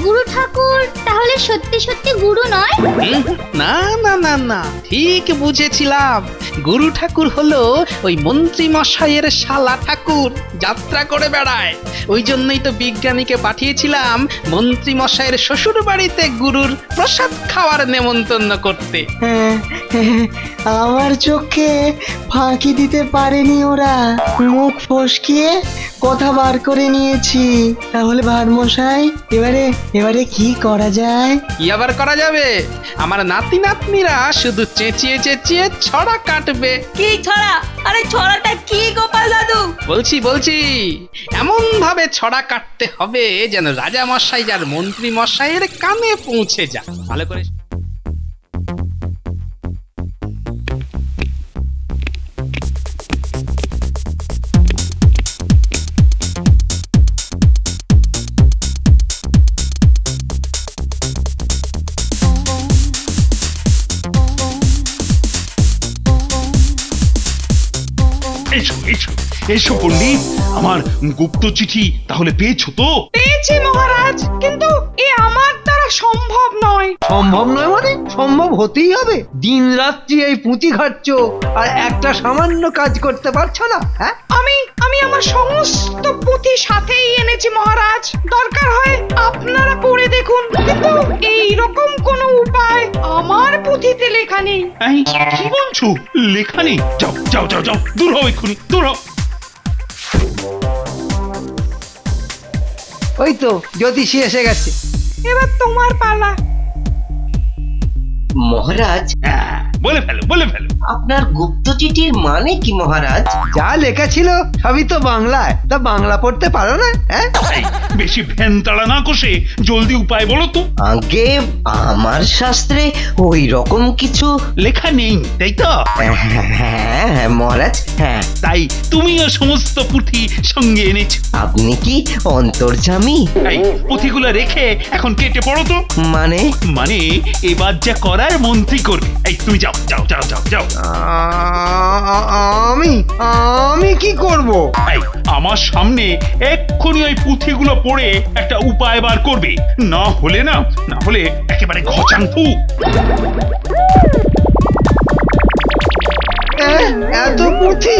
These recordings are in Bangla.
গুরু ঠাকুর তাহলে সত্যি সত্যি গুরু নয়? না না না না, ঠিক বুঝেছিলাম। গুরু ঠাকুর হলো ওই মন্ত্রী মশাইয়ের শালা ঠাকুর, যাত্রা করে বেড়ায়। ওই জন্যই তো বিজ্ঞানীকে পাঠিয়েছিলাম মন্ত্রী মশাইয়ের শ্বশুর বাড়িতে গুরুর প্রসাদ খাওয়ার নেমন্তন্ন করতে। আমার চোখে ফাঁকি দিতে পারেনি ওরা, মুখ ফসকিয়ে কথা বার করে নিয়েছি। তাহলে ভারমশাই, এবারে কি করা যায়? কি আবার করা যাবে? আমার নাতি নাতনিরা শুধু চেঁচিয়ে চেঁচিয়ে ছড়া কাটবে। কি ছড়া? আরে ছড়াটা কি গোপাল দাদু? বলছি এমন ভাবে ছড়া কাটতে হবে যেন রাজা মশাই আর মন্ত্রী মশাইয়ের কানে পৌঁছে যায়। ভালো করে এসো এসো এসো পণ্ডিত, আমার গুপ্ত চিঠি তাহলে পেয়েছো তো? পেয়েছি মহারাজ, কিন্তু এ আমার দ্বারা সম্ভব নয়। সম্ভব নয় মানে? সম্ভব হতেই হবে। দিন রাত্রি এই পুঁথি ঘাটছ আর একটা সামান্য কাজ করতে পারছো না? হ্যাঁ, আমি আমার সমস্ত পুঁথি সাথেই এনেছি মহারাজ, দরকার হয় আপনারা পড়ে দেখুন, কিন্তু এই রকম কোনো উপায় আমার পুঁথিতে লেখা নেই। এই, কি বলছো? লেখা নেই? যাও যাও যাও যাও, দূর হও এক্ষুনি, দূর হও। ওই তো জ্যোতিষী এসে গেছে। এবার তোমার পালা। মহারাজ, হ্যাঁ, বলে ফেলো বলে ফেলো। আপনার গুপ্ত চিঠির মানে কি মহারাজ? যা লেখা ছিল সবই তো বাংলায়, তা বাংলা পড়তে পারো না? হ্যাঁ, এই, বেশি ভ্যান তাড়া না কষে জলদি উপায় বলো তো। আগে আমার শাস্ত্রে ওই রকম কিছু লেখা নেই, তাই তো? হ্যাঁ মহারাজ, হ্যাঁ। তাই তুমিও সমস্ত পুঁথি সঙ্গে এনেছো। আপনি কি অন্তর্যামী? এই পুঁথিগুলো রেখে এখন কেটে পড়ো তো। মানে? মানে এবার যা করার মন্ত্রী করবে। এই তুমি যাও যাও যাও যাও যাও। আমি কি করব? এই, আমার সামনে এক্ষুনি ওই পুঁথিগুলো পড়ে একটা উপায় বার করবে, না হলে একেবারে ঘচাংফু। এত পুঁথি?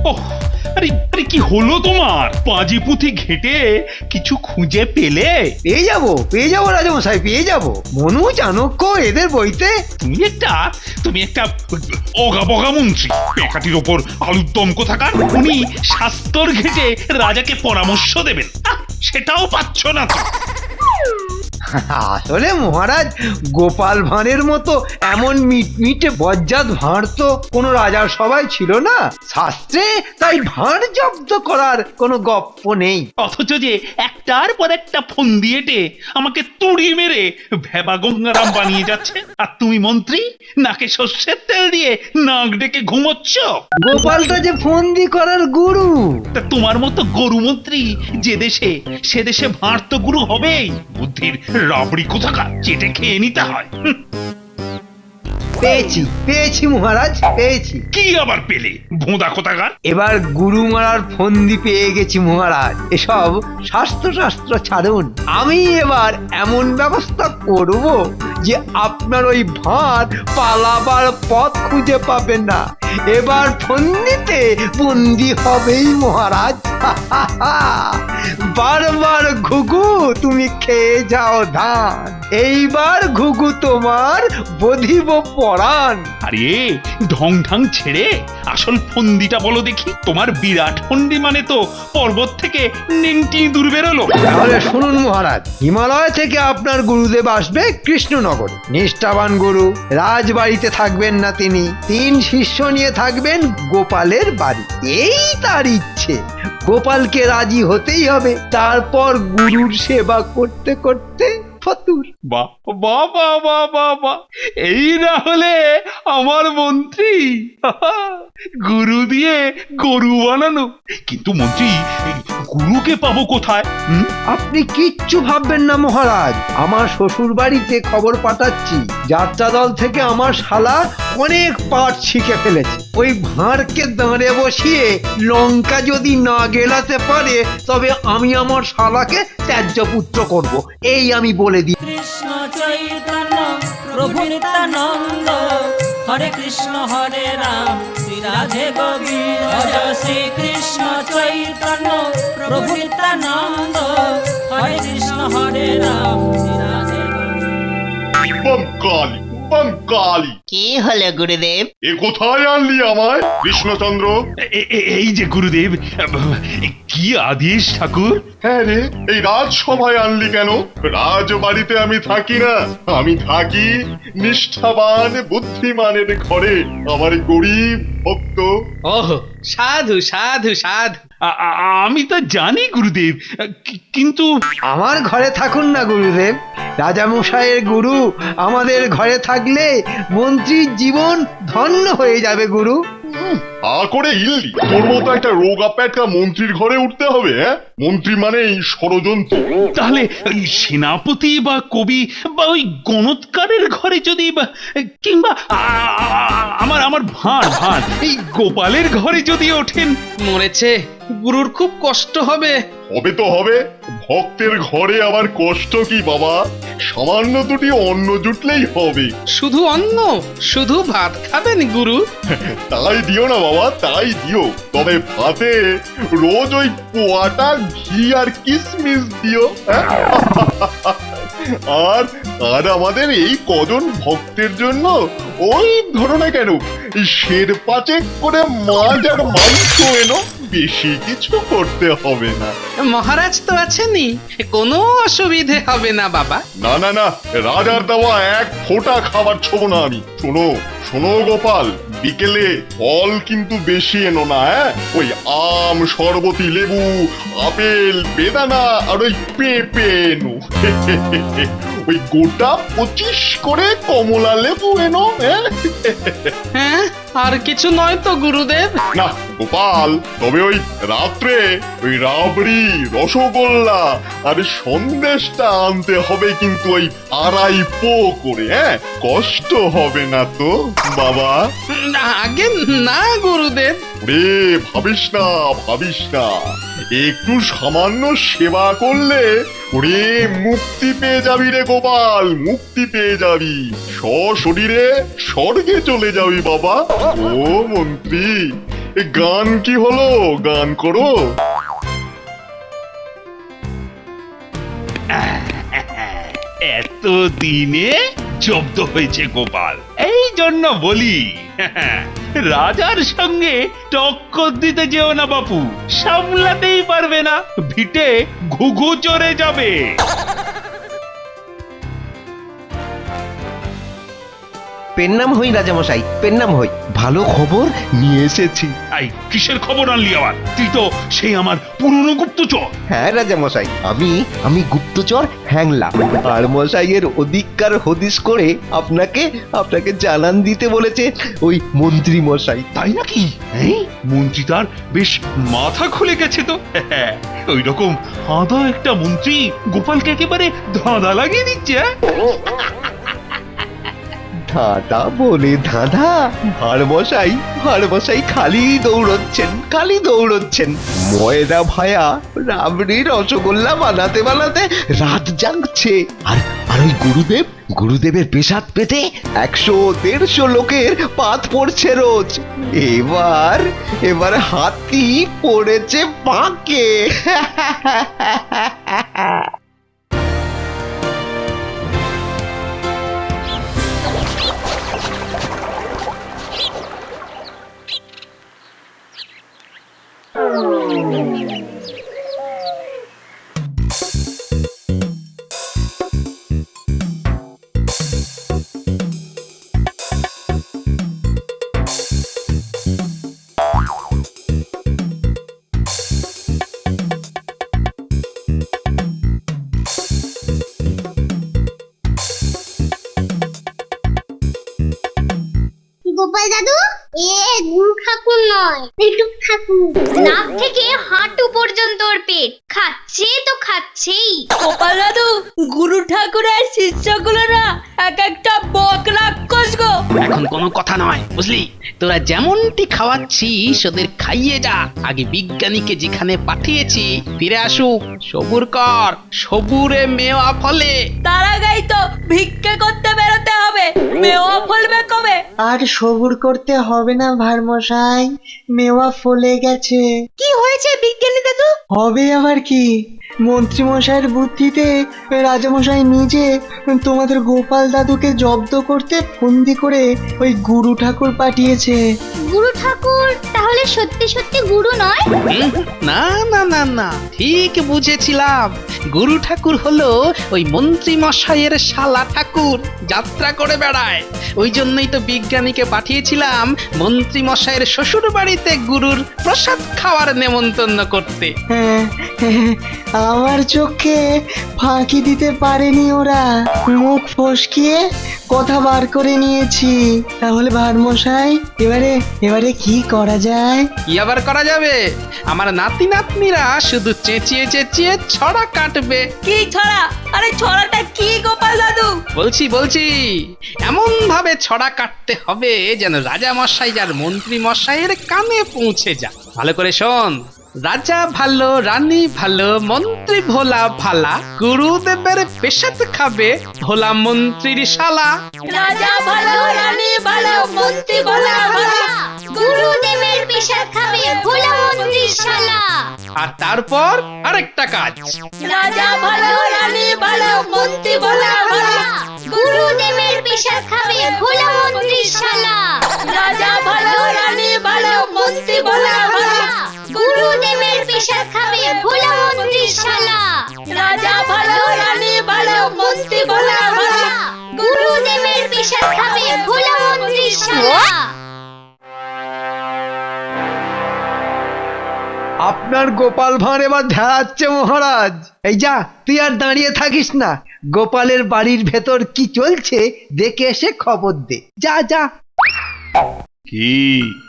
ওহ, আরে আরে কি হলো তোমার? পাঁজি পুঁথি ঘেটে কিছু খুঁজে পেলে? পেয়ে যাবো রাজামশাই, পেয়ে যাবো। মনু, চাণক্য এদের বইতে। তুমি একটা অগা বগা মন্ত্রী, পেকাটির ওপর আলুর দম কোথাকার। উনি শাস্ত্র ঘেটে রাজাকে পরামর্শ দেবেন, সেটাও পাচ্ছ না তো। আসলে মহারাজ, গোপাল ভাঁড়ের মতো এমন মিটমিটে বজ্জাত ভাঁড় তো কোনো রাজার সভায় ছিল না শাস্ত্রে, তাই ভাঁড় জব্দ করার কোনো গপ্প নেই। অথচ যে একটার পর একটা ফোন দিয়েটে আমাকে তুড়ি মেরে ভেবা গঙ্গারাম বানিয়ে যাচ্ছে, আর তুমি মন্ত্রী নাকে সর্ষের তেল দিয়ে নাক ডেকে ঘুমোচ্ছ। গোপালটা যে ফন্দি করার গুরু। তা তোমার মতো গরু মন্ত্রী যে দেশে, সে দেশে ভাঁড় তো গুরু হবেই। বুদ্ধির রাবড়ি কোথাকার, চেটে খেয়ে নিতে হয়। পেয়েছি মহারাজ, পেয়েছি। কি আবার পেলে, ভোঁদা কোথাকার? এবার গুরু মারার ফন্দি পেয়ে গেছি মহারাজ। এসব শাস্ত্র ছাড়ুন, আমি এবার এমন ব্যবস্থা করব যে আপনার ওই ভাঁড় পালাবার পথ খুঁজে পাবেন না। এবার ফন্দিতে বন্দি হবেই মহারাজ। বারবার ঘুঘু তুমি খেয়ে যাও ধান, এইবার ঘুঘু তোমার বধিব পরাণ। আরে ঢং ঢং ছেড়ে আসল ফন্দিটা বলো দেখি। তোমার বিরাট ফন্দি মানে তো পর্বত থেকে নেংটি দূর বেরোলো। তাহলে শুনুন মহারাজ, হিমালয় থেকে আপনার গুরুদেব আসবে কৃষ্ণনগরে। নিষ্ঠাবান গুরু, রাজবাড়িতে থাকবেন না তিনি, 3 শিষ্য নিয়ে থাকবেন গোপালের বাড়ি। এই তার ইচ্ছে। গোপালকে রাজি হতেই হবে, তারপর গুরুর সেবা করতে করতে ফতুর। বাহ বাহ বাহ বাহ বাহ বাহ, এই না হলে আমার মন্ত্রী গুরু দিয়ে গরু বানানো। কিন্তু মন্ত্রী এই গুরুকে পাবো কোথায়? আপনি কিচ্ছু ভাববেন না মহারাজ, আমার শ্বশুর বাড়িতে খবর পাঠাচ্ছি। যাত্রা দল থেকে আমার শালা অনেক পাঠ শিখে ফেলেছে। ওই ভাঁড়কে দাঁড়ে বসিয়ে লঙ্কা যদি না গেলাতে পারে তবে আমি আমার শালাকে ত্যায্য পুত্র করব, এই আমি বলে দিই। কৃষ্ণ চৈতন্য প্রভু নিত্যানন্দ হরে কৃষ্ণ হরে রাম শ্রী রাধে গোবিন্দ জয় শ্রী কৃষ্ণ চৈতন্য প্রভু নিত্যানন্দ হরে কৃষ্ণ হরে রাম শ্রী রাধে বাঙ্কালি বাঙ্কালি, কি হলো গুরুদেব? এ কোথায় আনলি আমায় কৃষ্ণচন্দ্র? এই যে গুরুদেব, কি আদেশ ঠাকুর? হ্যাঁ রে, এই রাজসভায় আনলি কেন? রাজবাড়িতে আমি থাকি না, আমি থাকি নিষ্ঠাবান বুদ্ধিমানের ঘরে। আমার গরিব ভক্ত। ওহ, সাধু সাধু সাধু। আমি তো জানি গুরুদেব, কিন্তু আমার ঘরে থাকুন না গুরুদেব। রাজামশাইয়ের গুরু আমাদের ঘরে থাকলে মন্ত্রীর জীবন ধন্য হয়ে যাবে গুরু। করে ইল্লি, তোর মতো একটা রোগা প্যাটকা মন্ত্রীর ঘরে উঠতে হবে? হ্যাঁ, মন্ত্রী মানেই ষড়যন্ত্র। তাহলে ওই সেনাপতি বা কবি বা ওই গণৎকারের ঘরে যদি কিংবা আমার আমার ভাঁড় ভাঁড় এই গোপালের ঘরে যদি ওঠেন। মরেছে, গুরুর খুব কষ্ট হবে। হবে তো হবে, ভক্তের ঘরে আবার কষ্ট কি বাবা? সামান্য দুটি অন্ন জুটলেই হবে। শুধু অন্ন, শুধু ভাত খাবেন গুরু? তাই দিও না বাবা, তাই দিও। তবে ভাতে রোজ ওই পোয়াটা ঘি আর কিশমিশ দিও। হ্যাঁ? আর আর আমাদের এই কজন ভক্তের জন্য ওই ধরো না কেন, শের পাচেক করে মাছ আর মাংস এনো, বেশি কিছু করতে হবে না। মহারাজ তো আছেনই, কোনো অসুবিধে হবে না বাবা। না না না, রাজার দেওয়া এক ফোঁটা খাবার ছোব না আমি। শোনো শোনো গোপাল, বিকেলে ফল কিন্তু বেশি এনো না। হ্যাঁ, ওই আম, শরবতি, লেবু, আপেল, বেদানা আর ওই পেঁপে এনো। ওই গোটা 25 করে কমলা লেবু এনো। হ্যাঁ, আর কিছু নয় তো গুরুদেব? না গোপাল, তবে ওই রাত্রে ওই রাবড়ি, রসগোল্লা আর সন্দেশটা আনতে হবে কিন্তু ওই 2.5 পো করে। হ্যাঁ, কষ্ট হবে না তো বাবা? আগে না গুরুদেব। রে ভাবিস না, ভাবিস না, একটু সামান্য সেবা করলে ওরে মুক্তি পেয়ে যাবি রে গোপাল, মুক্তি পেয়ে যাবি। সশরীরে স্বর্গে চলে যাবি বাবা। ও মন্ত্রী, এ গান কি হলো? গান করো। এত দিনে জব্দ হয়েছে গোপাল, এই জন্য বলি রাজার সঙ্গে টক্কর দিতে যেও না বাপু, সামলাতেই পারবে না, ভিটে ঘুঘু চড়ে যাবে। পেন নাম হই রাজামশাই, পেন নাম হই। ভালো খবর নিয়ে এসেছি। আই কিসের খবর আনলি আবার? তুই তো সেই আমার পুরনো গুপ্তচর। হ্যাঁ রাজামশাই, আমি গুপ্তচর হ্যাংলা। আর মশাইয়ের অধিকার হদিস করে আপনাকে জানান দিতে বলেছে ওই মন্ত্রী মশাই। তাই নাকি? মন্ত্রী তার বেশ মাথা খুলে গেছে তো। ওই রকম আদা একটা মন্ত্রী গোপালকে একেবারে ধাঁধা লাগিয়ে দিচ্ছে। ধাঁধা বলে ধাঁধা? ভাড়মশাই খালি দৌড়চ্ছেন। ময়দা ভায়া রাবড়ি রসগোল্লা বানাতে রাত জাগছে। আর ওই গুরুদেবের পেশাদ পেতে 100-150 লোকের পাত পড়ছে রোজ। এবার হাতি পড়েছে পাঁকে। গোপাল দাদু এ গুরু ঠাকুর নয় পেটুক ঠাকুর। নাক থেকে হাঁটু পর্যন্ত ওর পেট, খাচ্ছে তো খাচ্ছেই। গোপাল দাদু গুরু ঠাকুরের শিষ্যগুলো না এক একটা বক রাক্ষস গো। এখন কোনো কথা নয়, বুঝলি? তোরা যেমনটি খাওয়াচ্ছিস ওদের খাইয়ে যা। আগে বিজ্ঞানীকে যেখানে পাঠিয়েছি ফিরে আসুক। সবুর কর, সবুরে মেওয়া ফলে। তার আগেই তো ভিক্ষে করতে বেরোতে হবে। মেওয়া ফলবে কবে? আর সবুর করতে হবে না ভারমশাই, মেওয়া ফলে গেছে। কি হয়েছে বিজ্ঞানী দাদু? হবে আবার কি, মন্ত্রী মশাইয়ের বুদ্ধিতে রাজামশাই নিজে তোমাদের গোপাল দাদুকে জব্দ করতে ফন্দি করে ওই গুরু ঠাকুর পাঠিয়েছে। গুরু ঠাকুর তাহলে সত্যি সত্যি গুরু নয়? না না না না, ঠিক বুঝেছিলাম। গুরু ঠাকুর হলো ওই মন্ত্রী মশাইয়ের শালা ঠাকুর, যাত্রা করে বেড়ায়। ওই জন্যই তো বিজ্ঞানীকে পাঠিয়েছিলাম মন্ত্রী মশাইয়ের শ্বশুর বাড়িতে গুরুর প্রসাদ খাওয়ার নেমন্তন্ন করতে। হ্যাঁ, আমার চোখে ফাঁকি দিতে পারেনি ওরা, মুখ ফসকিয়ে কথা বার করে নিয়েছি। তাহলে ভারমশাই এবারে কি করা যায়? কি আবার করা যাবে? আমার নাতি নাতনিরা শুধু চেঁচিয়ে চেঁচিয়ে ছড়া কাটবে। কি ছড়া? আরে ছড়াটা কি গোপাল দাদু? বলছি এমন ভাবে ছড়া কাটতে হবে যেন রাজা মশাই আর মন্ত্রী মশাইয়ের কানে পৌঁছে যায়। ভালো করে শোন। রাজা ভালো, রানী ভালো, মন্ত্রী ভোলা ভালা, গুরুদেবের পেশাদ খাবে ভোলা মন্ত্রীর শালা। রাজা ভালো, রানী ভালো, মন্ত্রী ভোলা ভালা, গুরুদেবের পেশাদ খাবে ভোলা মন্ত্রীর শালা। আর তারপর আরেকটা কাজ। রাজা ভালো, রানী ভালো, মন্ত্রী ভোলা ভালা, গুরুদেবের পেশাদ খাবে ভোলা মন্ত্রীর শালা। রাজা ভালো, রানী ভালো, মন্ত্রী ভোলা ভালা, গুরুদেবের পেশাদ খাবে ভোলা মন্ত্রীর শালা। রাজা ভালো, রানী ভালো, মন্ত্রী ভোলা ভালা, গুরুদেবের পেশাদ খাবে ভোলা মন্ত্রীর শালা। আপনার গোপাল ভাঁড় এবার ঢেড়াচ্ছে মহারাজ। এই যা, তুই আর দাঁড়িয়ে থাকিস না, গোপালের বাড়ির ভেতর কি চলছে দেখে এসে খবর দে। যা যা। কি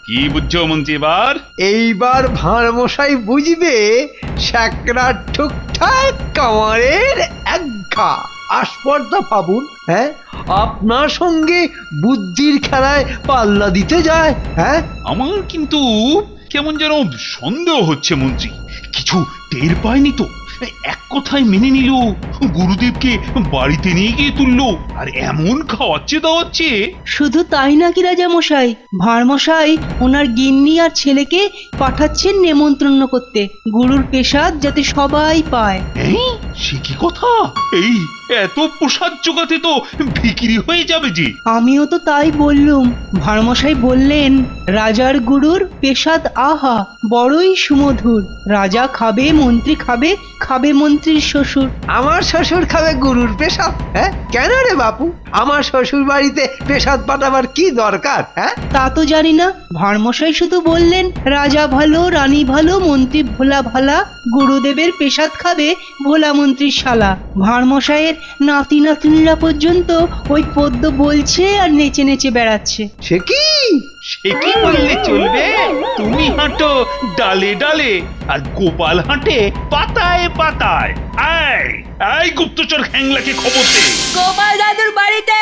কি বুঝছো মন্ত্রী এবার? এইবার ভাঁড় মশাই বুঝবে শ্যাকরা ঠুকঠাক কামারের একঘা। আস্পর্ধা পাবুন, হ্যাঁ, আপনার সঙ্গে বুদ্ধির খেলায় পাল্লা দিতে যায়। হ্যাঁ, আমার কিন্তু কেমন যেন সন্দেহ হচ্ছে মন্ত্রী। কিছু টের পায়নি তো? এক কথায় মেনে নিল, গুরুদেবকে বাড়িতে নিয়ে গিয়ে তুললো, আর এমন খাওয়াচ্ছে দাওয়াচ্ছে। শুধু তাই নাকি রাজা মশাই, ভাঁড় মশাই ওনার গিন্নি আর ছেলেকে পাঠাচ্ছেন নেমন্ত্রণ করতে, গুরুর পেশাদ যাতে সবাই পায়। এই, সে কি কথা? এই এত প্রসাদ জোগাতে তো বিক্রি হয়ে যাবে যে। আমিও তো তাই বললুম। ভাঁড় মশাই বললেন রাজার গুরুর পেশাদ আহা বড়ই সুমধুর, রাজা খাবে, মন্ত্রী খাবে, খাবে মন্ত্রীর শ্বশুর। আমার শ্বশুর খাবে গুরুর পেশাদ? হ্যাঁ, কেন রে বাপু? আমার শ্বশুর বাড়িতে পেশাদ পাঠাবার কি দরকার? হ্যাঁ, তা তো জানি না। ভাঁড় মশাই শুধু বললেন রাজা ভালো, রানী ভালো, মন্ত্রী ভোলা ভালা, গুরুদেবের পেশাদ খাবে ভোলা মন্ত্রীর শালা। ভাঁড় মশাইয়ের নাতি নাতনিরা পর্যন্ত ওই পদ্য বলছে আর নেচে নেচে বেড়াচ্ছে। সে কি? সে কি বললে চলবে? তুমি হাঁটো ডালে ডালে, আর গোপাল হাঁটে পাতায় পাতায়। এই গুপ্তচর হ্যাংলাকে খবর দে। গোপাল দাদুর বাড়িতে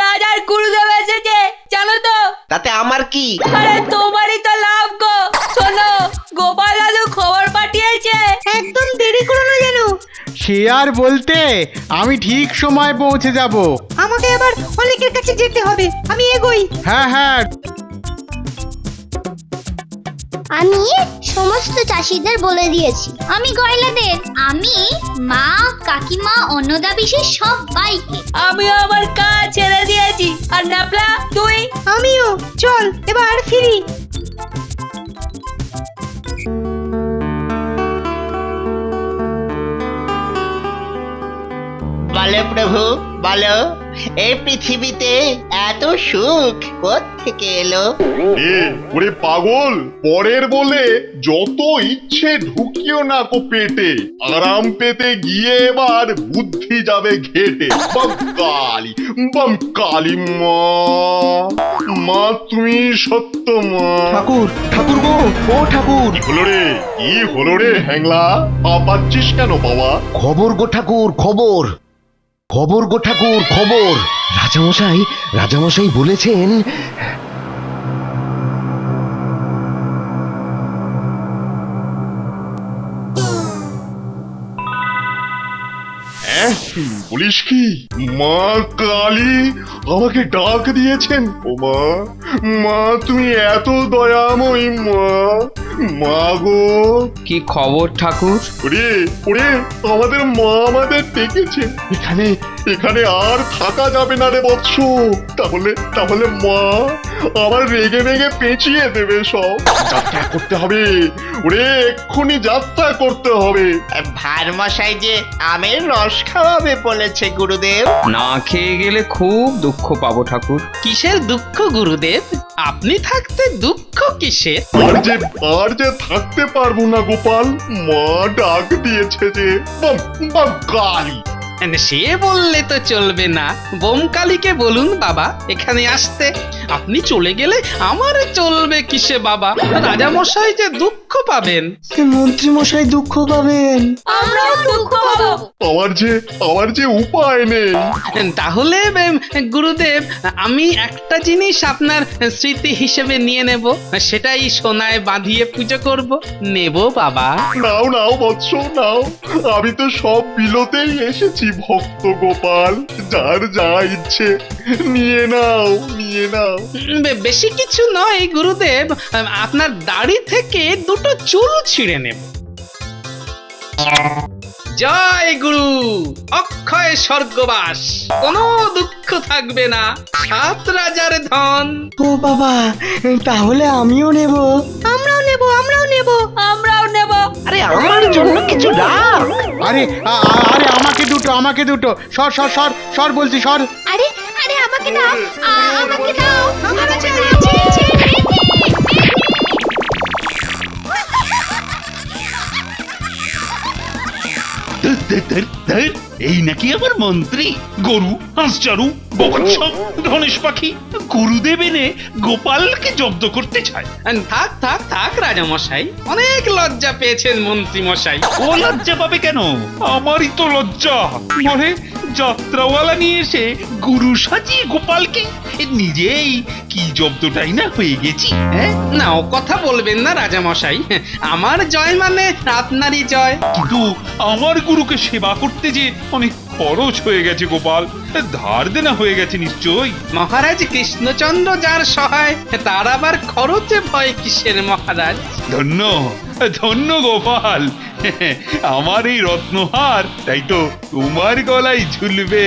রাজার গুরুদেব এসেছে, জানো তো? তাতে আমার কি? আরে তোমারই তো লাভ গো। শোনো, গোপাল দাদু খবর পাঠিয়েছে। একদম দেরি করো না যেন। সে আর বলতে, আমি ঠিক সময় পৌঁছে যাব। আমাকে আবার অনেকের কাছে যেতে হবে, আমি এগোই। হ্যাঁ হ্যাঁ। আমি সমস্ত চাষিদের বলে দিয়েছি, আমি গয়লাদের, আমি মা কাকিমা অন্নদা বিশেষ সবাইকে। আমিও আমার কাজ ছেড়ে দিয়েছি। আর নাপলা তুই? আমিও। চল এবার ফিরি। বলো প্রভু, বলো, এই পৃথিবীতে এত সুখ কোত্থেকে এলো? ওরে পাগল, পরের বলে যত ইচ্ছে ঢুকিও না কো পেটে, আরাম পেতে গিয়ে এবার বুদ্ধি যাবে ঘেটে। বাম কালী মা, মা তুমি সত্য মা। ঠাকুর, ঠাকুর গো, ও ঠাকুর! কি হলো রে হ্যাংলা, পাচ্ছিস কেন বাবা? খবর গো ঠাকুর, খবর খবর গো ঠাকুর, খবর! রাজামশাই বলেছেন বলিস কি, মা কালী আমাকে ডাক দিয়েছেন? ও মা, মা তুমি এত দয়াময়ী মা, মা গো। কি খবর ঠাকুর? ওরে ওরে, আমাদের মা আমাদের ডেকেছে। এখানে আর থাকা যাবে না রে বৎস। তাহলে মা আমার রেগে পেঁচিয়ে দেবে সব। যাত্রা করতে হবে ওরে, এক্ষুনি যাত্রা করতে হবে। ভার মশাই যে আমের রস খাওয়াবে বলেছে গুরুদেব। না খেয়ে গেলে খুব দুঃখ পাবো ঠাকুর। কিসের দুঃখ গুরুদেব? আপনি থাকতে দুঃখ কিসের? আর যে থাকতে পারবো না গোপাল, মা ডাক দিয়েছে যে। বাম কালী। সে বললে তো চলবে না, বোমকালীকে বলুন বাবা এখানে আসতে। আপনি চলে গেলে আমার চলবে কিসে বাবা? রাজামশাই যে দুঃখ পাবেন। মন্ত্রী মশাই দুঃখ পাবেন। আমরাও দুঃখ পাবো। আমার যে উপায় নেই। তাহলে গুরুদেব, আমি একটা জিনিস আপনার স্মৃতি হিসেবে নিয়ে নেব, সেটাই সোনায় বাঁধিয়ে পুজো করব। নেব বাবা? নাও বৎস নাও, আমি তো সব বিলোতেই এসেছি ভক্ত গোপাল, যার যা ইচ্ছে নিয়ে নাও। বেশি কিছু নয় গুরুদেব, আপনার দাড়ি থেকে দুটো চুল ছিঁড়ে নেব। জয় গুরু, অক্ষয় স্বর্গবাস, কোনো দুঃখ থাকবে না, 7 রাজার ধন। ও বাবা, তাহলে আমিও নেব। আমরাও নেব। আরে আমার জন্য কিছু রাখ। আরে আমাকে দুটো সর বলছি, সর। আরে আমাকে দাও, আমাকে দাও, আমাকে এই নাকি আমার মন্ত্রী? গরু, হাঁসচারু, বকছ, ধনেশ পাখি, গুরুদেব এনে গোপালকে জব্দ করতে চায়। থাক রাজামশাই, অনেক লজ্জা পেয়েছেন মন্ত্রী মশাই। ও লজ্জা পাবে কেন? আমারই তো লজ্জা। বলে যাত্রাওয়ালা নিয়ে এসে গুরু সাজিয়ে গোপালকে নিজেই কি জব্দটাই না হয়ে গেছি। না, ও কথা বলবেন না রাজামশাই, আমার জয় মানে আপনারই জয়। কিন্তু আমার গুরুকে সেবা করতে যে অনেক খরচ হয়ে গেছে গোপাল, ধার দেনা হয়ে গেছে নিশ্চয়ই। মহারাজ কৃষ্ণচন্দ্র যার সহায়, তার আবার খরচে ভয় কিসের মহারাজ? ধন্য গোপাল, আমার এই রত্নহার তাই তো তোমার গলায় ঝুলবে।